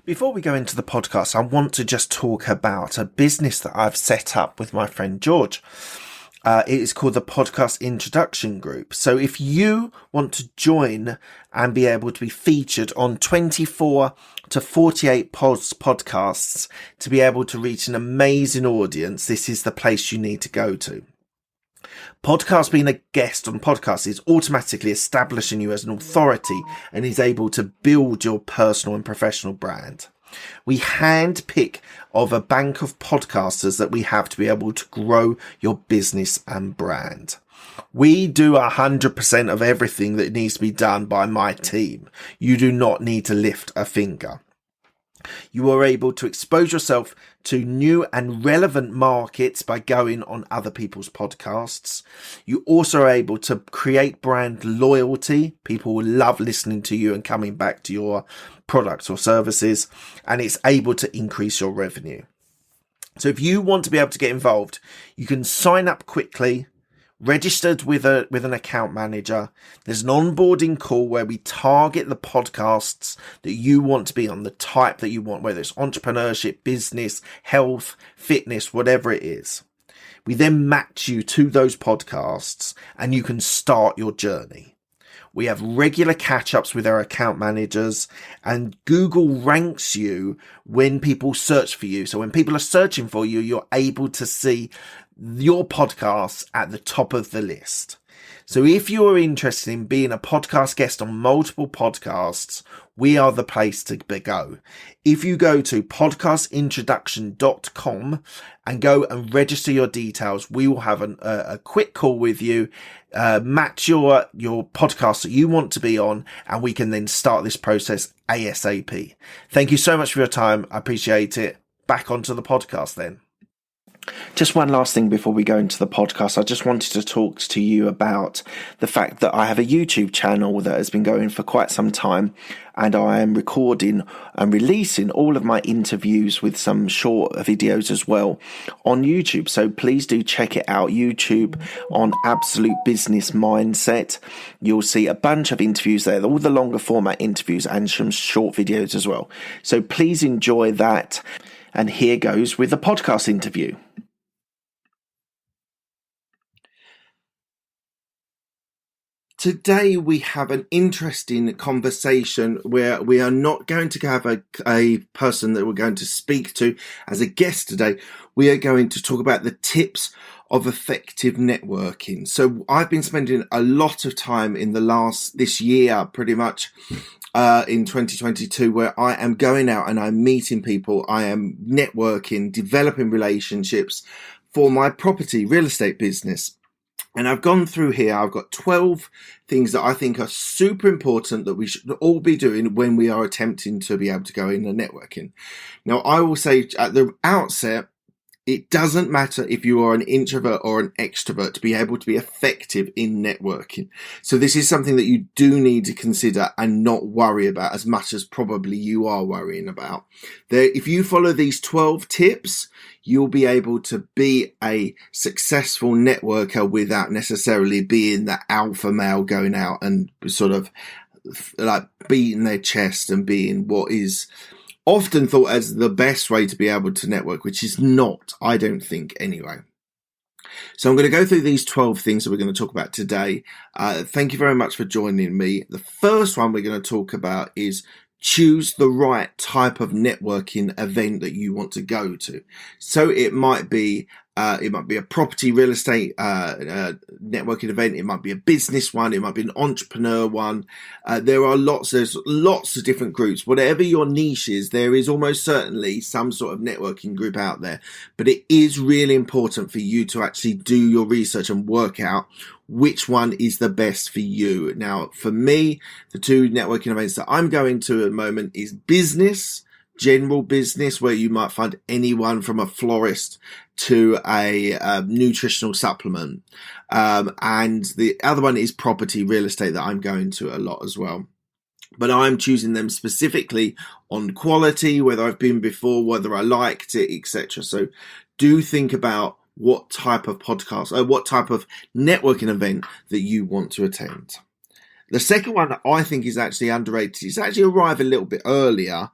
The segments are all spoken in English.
Before we go into the podcast, I want to just talk about a business that I've set up with my friend George. It is called the Podcast Introduction Group. So if you want to join and be able to be featured on 24 to 48 podcasts to be able to reach an amazing audience, this is the place you need to go to. Podcast, being a guest on podcasts, is automatically establishing you as an authority and is able to build your personal and professional brand. We handpick of a bank of podcasters that we have to be able to grow your business and brand. We do 100% of everything that needs to be done by my team. You do not need to lift a finger. You are able to expose yourself to new and relevant markets by going on other people's podcasts. You also are able to create brand loyalty. People will love listening to you and coming back to your products or services, and it's able to increase your revenue. So if you want to be able to get involved, you can sign up quickly, registered with an account manager. There's an onboarding call where we target the podcasts that you want to be on, the type that you want, whether it's entrepreneurship, business, health, fitness, whatever it is. We then match you to those podcasts and you can start your journey. We have regular catch-ups with our account managers, and Google ranks you when people search for you. So when people are searching for you, you're able to see your podcasts at the top of the list. So if you are interested in being a podcast guest on multiple podcasts, we are the place to go. If you go to podcastintroduction.com and go and register your details, we will have a quick call with you, match your podcast that you want to be on, and we can then start this process ASAP. Thank you so much for your time. I appreciate it. Back onto the podcast then. Just one last thing before we go into the podcast. I just wanted to talk to you about the fact that I have a YouTube channel that has been going for quite some time, and I am recording and releasing all of my interviews with some short videos as well on YouTube. So please do check it out. YouTube on Absolute Business Mindset. You'll see a bunch of interviews there, all the longer format interviews and some short videos as well. So please enjoy that. And here goes with the podcast interview. Today we have an interesting conversation where we are not going to have a person that we're going to speak to as a guest today. We are going to talk about the tips of effective networking. So I've been spending a lot of time in this year, pretty much, in 2022, where I am going out and I'm meeting people. I am networking, developing relationships for my property real estate business. And I've gone through here, I've got 12 things that I think are super important that we should all be doing when we are attempting to be able to go in and networking. Now, I will say at the outset, it doesn't matter if you are an introvert or an extrovert to be able to be effective in networking. So this is something that you do need to consider and not worry about as much as probably you are worrying about. If you follow these 12 tips, you'll be able to be a successful networker without necessarily being the alpha male going out and sort of like beating their chest and being what is often thought as the best way to be able to network, which is not, I don't think, anyway. So I'm going to go through these 12 things that we're going to talk about today. Thank you very much for joining me. The first one we're going to talk about is choose the right type of networking event that you want to go to. So it might be a property real estate networking event. It might be a business one. It might be an entrepreneur one. There's lots of different groups. Whatever your niche is, there is almost certainly some sort of networking group out there. But it is really important for you to actually do your research and work out which one is the best for you. Now, for me, the two networking events that I'm going to at the moment is business, general business, where you might find anyone from a florist to a nutritional supplement. And the other one is property real estate that I'm going to a lot as well. But I'm choosing them specifically on quality, whether I've been before, whether I liked it, etc. So do think about what type of podcast or what type of networking event that you want to attend. The second one that I think is actually underrated. It's actually arrived a little bit earlier,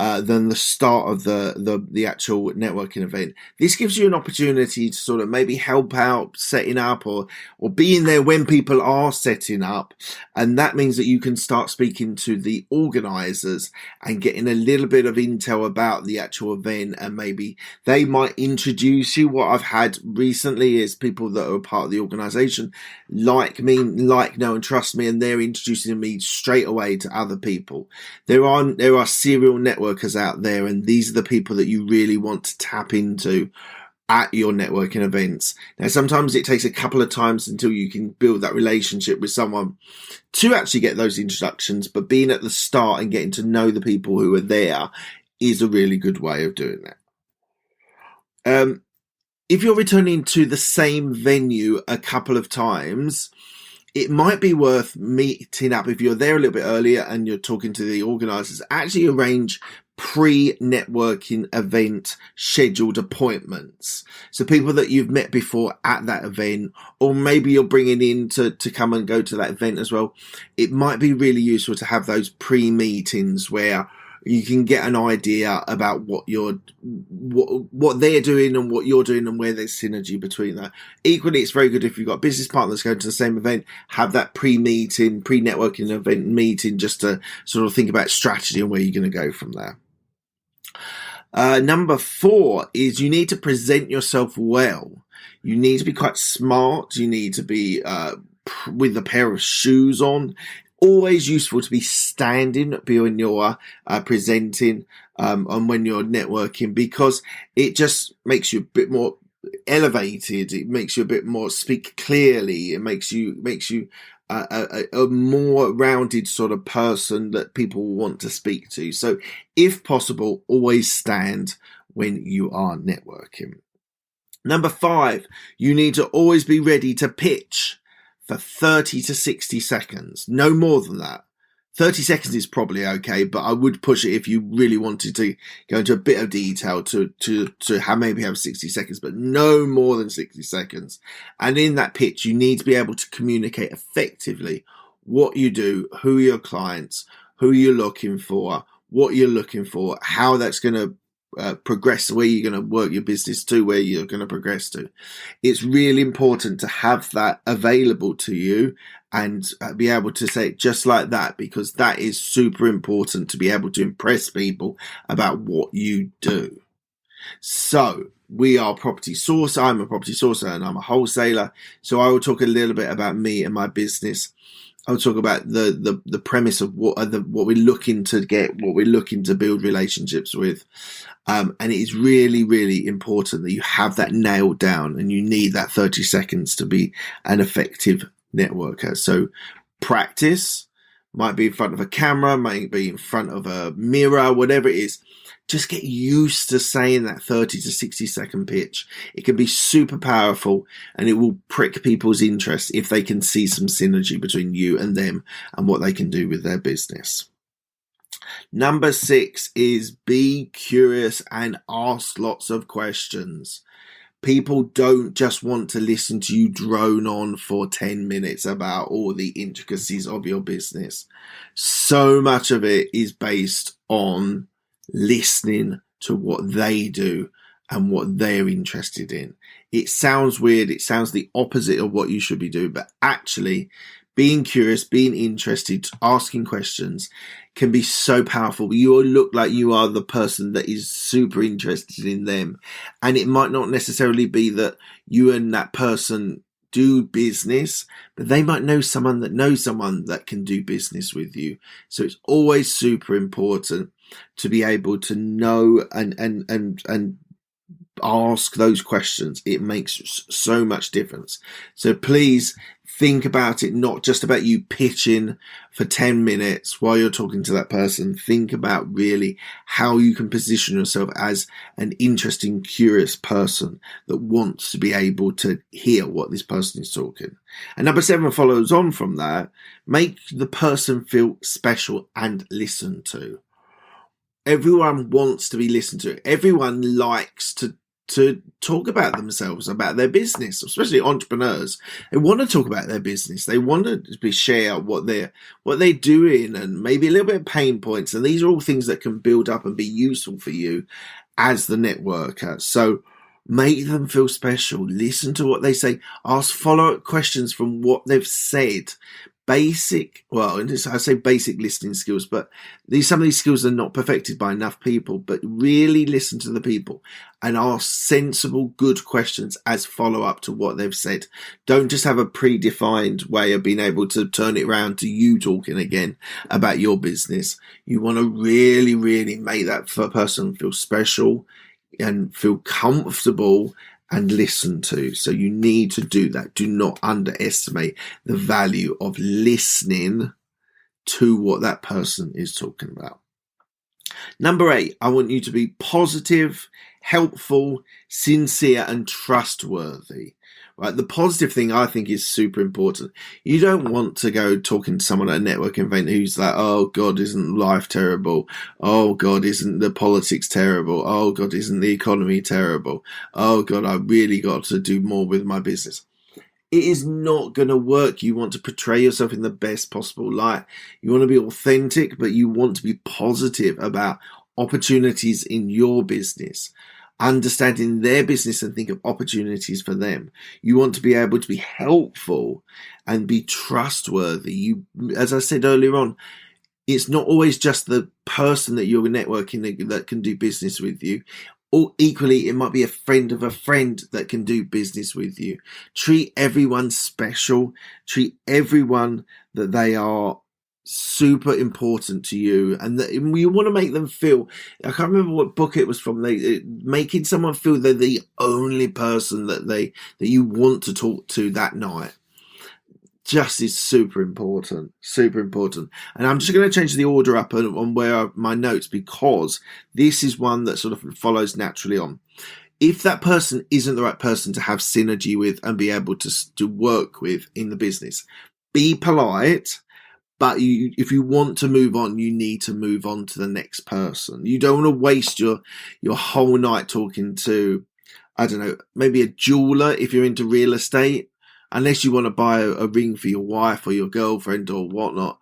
than the start of the actual networking event. This gives you an opportunity to sort of maybe help out setting up or being there when people are setting up. And that means that you can start speaking to the organizers and getting a little bit of intel about the actual event, and maybe they might introduce you. What I've had recently is people that are part of the organization like me, like, know and trust me, and they're introducing me straight away to other people. There are serial networkers out there, and these are the people that you really want to tap into at your networking events. Now, sometimes it takes a couple of times until you can build that relationship with someone to actually get those introductions, but being at the start and getting to know the people who are there is a really good way of doing that. If you're returning to the same venue a couple of times, it might be worth meeting up. If you're there a little bit earlier and you're talking to the organisers, actually arrange pre-networking event scheduled appointments. So people that you've met before at that event, or maybe you're bringing in to come and go to that event as well. It might be really useful to have those pre-meetings where you can get an idea about what they're doing and what you're doing and where there's synergy between that. Equally, it's very good if you've got business partners going to the same event, have that pre-networking event meeting just to sort of think about strategy and where you're going to go from there. Number 4 is you need to present yourself well. You need to be quite smart. You need to be with a pair of shoes on. Always useful to be standing when you're presenting and when you're networking, because it just makes you a bit more elevated. It makes you a bit more speak clearly. It makes you a more rounded sort of person that people want to speak to. So if possible, always stand when you are networking. Number 5, you need to always be ready to pitch for 30 to 60 seconds. No more than that. 30 seconds is probably okay, but I would push it if you really wanted to go into a bit of detail to maybe have 60 seconds, but no more than 60 seconds. And in that pitch, you need to be able to communicate effectively what you do, who are your clients, who you're looking for, what you're looking for, how that's going to progress, where you're going to work your business to, where you're going to progress to. It's really important to have that available to you and be able to say it just like that, because that is super important to be able to impress people about what you do. So we are Property Source. I'm a property sourcer and I'm a wholesaler. So I will talk a little bit about me and my business. I'll talk about the premise of what we're looking to get, what we're looking to build relationships with. And it is really, really important that you have that nailed down, and you need that 30 seconds to be an effective networker. So practice, might be in front of a camera, might be in front of a mirror, whatever it is. Just get used to saying that 30 to 60 second pitch. It can be super powerful, and it will prick people's interest if they can see some synergy between you and them and what they can do with their business. Number 6 is be curious and ask lots of questions. People don't just want to listen to you drone on for 10 minutes about all the intricacies of your business. So much of it is based on listening to what they do and what they're interested in. It sounds weird. It sounds the opposite of what you should be doing, but actually being curious, being interested, asking questions can be so powerful. You will look like you are the person that is super interested in them. And it might not necessarily be that you and that person do business, but they might know someone that knows someone that can do business with you. So it's always super important to be able to know and ask those questions. It makes so much difference. So please think about it, not just about you pitching for 10 minutes while you're talking to that person. Think about really how you can position yourself as an interesting, curious person that wants to be able to hear what this person is talking. And number 7 follows on from that. Make the person feel special and listened to. Everyone wants to be listened to. Everyone likes to to talk about themselves, about their business, especially entrepreneurs. They want to talk about their business. They want to share what they're doing and maybe a little bit of pain points. And these are all things that can build up and be useful for you as the networker. So make them feel special. Listen to what they say. Ask follow-up questions from what they've said. I say basic listening skills, but some of these skills are not perfected by enough people. But really listen to the people and ask sensible, good questions as follow-up to what they've said. Don't just have a predefined way of being able to turn it around to you talking again about your business. You want to really, really make that person feel special and feel comfortable and listen to. So you need to do that. Do not underestimate the value of listening to what that person is talking about. Number 8, I want you to be positive, helpful, sincere, and trustworthy. Right? The positive thing I think is super important. You don't want to go talking to someone at a networking event who's like, oh God, isn't life terrible? Oh God, isn't the politics terrible? Oh God, isn't the economy terrible? Oh God, I really got to do more with my business. It is not going to work. You want to portray yourself in the best possible light. You want to be authentic, but you want to be positive about opportunities in your business. Understanding their business and think of opportunities for them. You want to be able to be helpful and be trustworthy. As I said earlier on, it's not always just the person that you're networking that can do business with you. Or equally, it might be a friend of a friend that can do business with you. Treat everyone special. Treat everyone that they are super important to you, and that you want to make them feel, I can't remember what book it was from, making someone feel they're the only person that you want to talk to that night. Just is super important. And I'm just going to change the order up on where my notes, because this is one that sort of follows naturally on. If that person isn't the right person to have synergy with and be able to work with in the business, be polite. But if you want to move on, you need to move on to the next person. You don't want to waste your whole night talking to, I don't know, maybe a jeweler if you're into real estate, unless you want to buy a ring for your wife or your girlfriend or whatnot.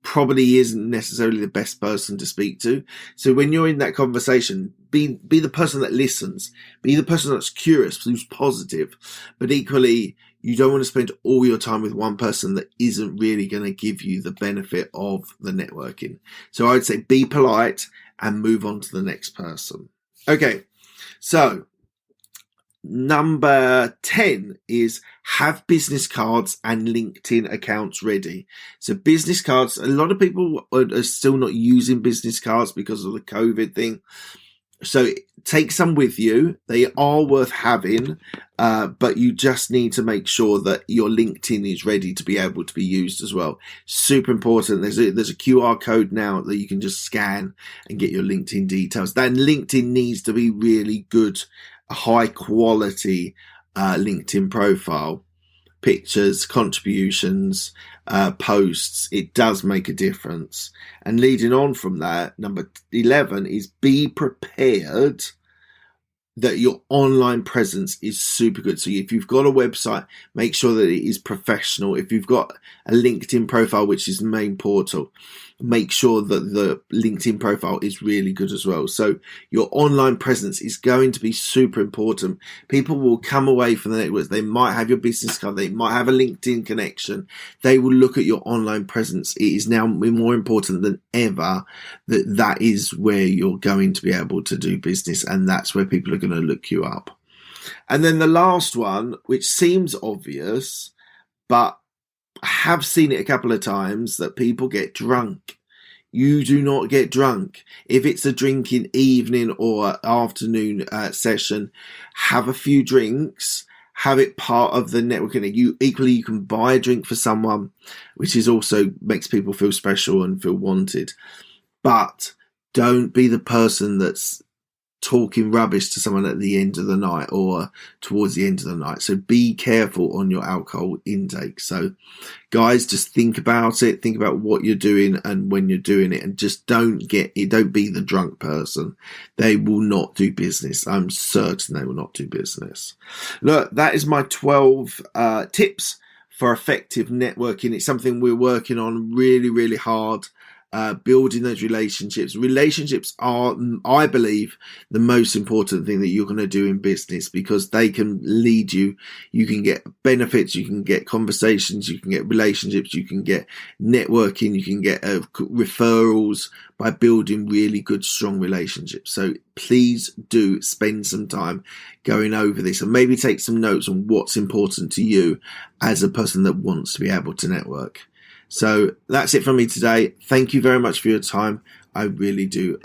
Probably isn't necessarily the best person to speak to. So when you're in that conversation, be the person that listens. Be the person that's curious, who's positive. But equally, you don't want to spend all your time with one person that isn't really going to give you the benefit of the networking. So I would say be polite and move on to the next person. Okay, so number 10 is have business cards and LinkedIn accounts ready. So business cards, a lot of people are still not using business cards because of the COVID thing. So take some with you. They are worth having, but you just need to make sure that your LinkedIn is ready to be able to be used as well. Super important. There's a QR code now that you can just scan and get your LinkedIn details. That LinkedIn needs to be really good, high quality LinkedIn profile. Pictures, contributions, posts, it does make a difference. And leading on from that, number 11 is be prepared that your online presence is super good. So if you've got a website, make sure that it is professional. If you've got a LinkedIn profile, which is the main portal, make sure that the LinkedIn profile is really good as well. So your online presence is going to be super important. People will come away from the networks. They might have your business card. They might have a LinkedIn connection. They will look at your online presence. It is now more important than ever that is where you're going to be able to do business. And that's where people are going to look you up. And then the last one, which seems obvious, but I have seen it a couple of times, that people get drunk. You do not get drunk. If it's a drinking evening or afternoon session, have a few drinks, have it part of the networking. You can buy a drink for someone, which is also makes people feel special and feel wanted. But don't be the person that's talking rubbish to someone at the end of the night or towards the end of the night. So be careful on your alcohol intake. So guys, just think about it. Think about what you're doing and when you're doing it, and just don't be the drunk person. They will not do business. I'm certain they will not do business. Look, that is my 12 tips for effective networking. It's something we're working on really, really hard. Building those relationships. Relationships are, I believe, the most important thing that you're going to do in business, because they can lead you. You can get benefits, you can get conversations, you can get relationships, you can get networking, you can get referrals by building really good, strong relationships. So please do spend some time going over this and maybe take some notes on what's important to you as a person that wants to be able to network. So that's it from me today. Thank you very much for your time. I really do